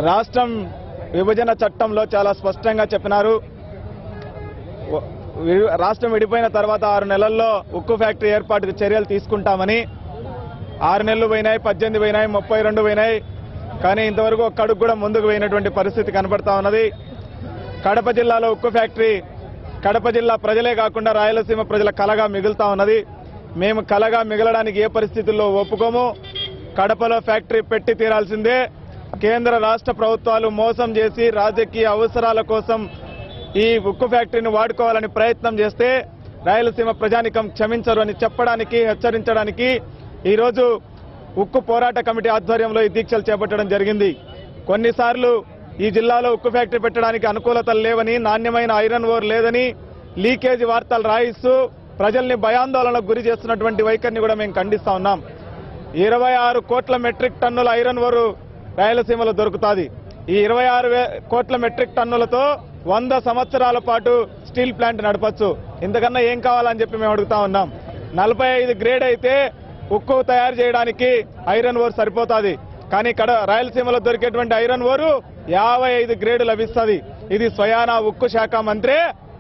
రాష్ట్రం విభజన చట్టంలో చాలా స్పష్టంగా చెప్పినారు. రాష్ట్రం విడిపోయిన తర్వాత 6 నెలల్లో ఉక్కు ఫ్యాక్టరీ ఏర్పాటుకు చర్యలు తీసుకుంటామని. 6 నెలలు పోయినాయి, 18 పోయినాయి, 32 పోయినాయి. కానీ ఇంతవరకు ఒక్క అడుగు కూడా ముందుకు పోయినటువంటి పరిస్థితి కనబడతా ఉన్నది. కడప జిల్లాలో ఉక్కు ఫ్యాక్టరీ కడప జిల్లా ప్రజలే కాకుండా రాయలసీమ ప్రజల కలగా మిగులుతా ఉన్నది. మేము కలగా మిగలడానికి ఏ పరిస్థితుల్లో ఒప్పుకోము. కడపలో ఫ్యాక్టరీ పెట్టి తీరాల్సిందే. కేంద్ర రాష్ట్ర ప్రభుత్వాలు మోసం చేసి రాజకీయ అవసరాల కోసం ఈ ఉక్కు ఫ్యాక్టరీని వాడుకోవాలని ప్రయత్నం చేస్తే రాయలసీమ ప్రజానికం క్షమించరు అని చెప్పడానికి, హెచ్చరించడానికి ఈరోజు ఉక్కు పోరాట కమిటీ ఆధ్వర్యంలో ఈ దీక్షలు చేపట్టడం జరిగింది. కొన్నిసార్లు ఈ జిల్లాలో ఉక్కు ఫ్యాక్టరీ పెట్టడానికి అనుకూలతలు లేవని, నాణ్యమైన ఐరన్ ఓర్ లేదని లీకేజీ వార్తలు రాయిస్తూ ప్రజల్ని భయాందోళనకు గురి చేస్తున్నటువంటి వైఖరిని కూడా మేము ఖండిస్తా ఉన్నాం. 26 కోట్ల మెట్రిక్ టన్నుల ఐరన్ ఓర్ రాయలసీమలో దొరుకుతుంది. ఈ 26 కోట్ల మెట్రిక్ టన్నులతో 100 సంవత్సరాల పాటు స్టీల్ ప్లాంట్ నడపచ్చు. ఇంతకన్నా ఏం కావాలని చెప్పి మేము అడుగుతా ఉన్నాం. 45 గ్రేడ్ అయితే ఉక్కు తయారు చేయడానికి ఐరన్ ఓర్ సరిపోతుంది. కానీ రాయలసీమలో దొరికేటువంటి ఐరన్ ఓరు 55 గ్రేడు లభిస్తుంది. ఇది స్వయానా ఉక్కు శాఖ మంత్రే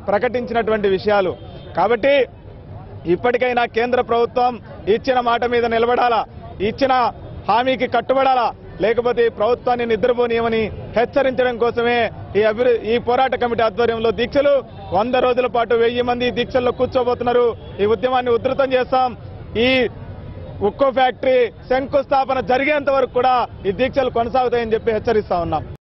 ప్రకటించినటువంటి విషయాలు. కాబట్టి ఇప్పటికైనా కేంద్ర ప్రభుత్వం ఇచ్చిన మాట మీద నిలబడాలా, ఇచ్చిన హామీకి కట్టుబడాలా, లేకపోతే ఈ ప్రభుత్వాన్ని నిద్రపోనీయమని హెచ్చరించడం కోసమే ఈ పోరాట కమిటీ ఆధ్వర్యంలో దీక్షలు. 100 రోజుల పాటు 1000 మంది దీక్షల్లో కూర్చోబోతున్నారు. ఈ ఉద్యమాన్ని ఉధృతం చేస్తాం. ఈ ఉక్కు ఫ్యాక్టరీ శంకుస్థాపన జరిగేంత వరకు కూడా ఈ దీక్షలు కొనసాగుతాయని చెప్పి హెచ్చరిస్తా ఉన్నాం.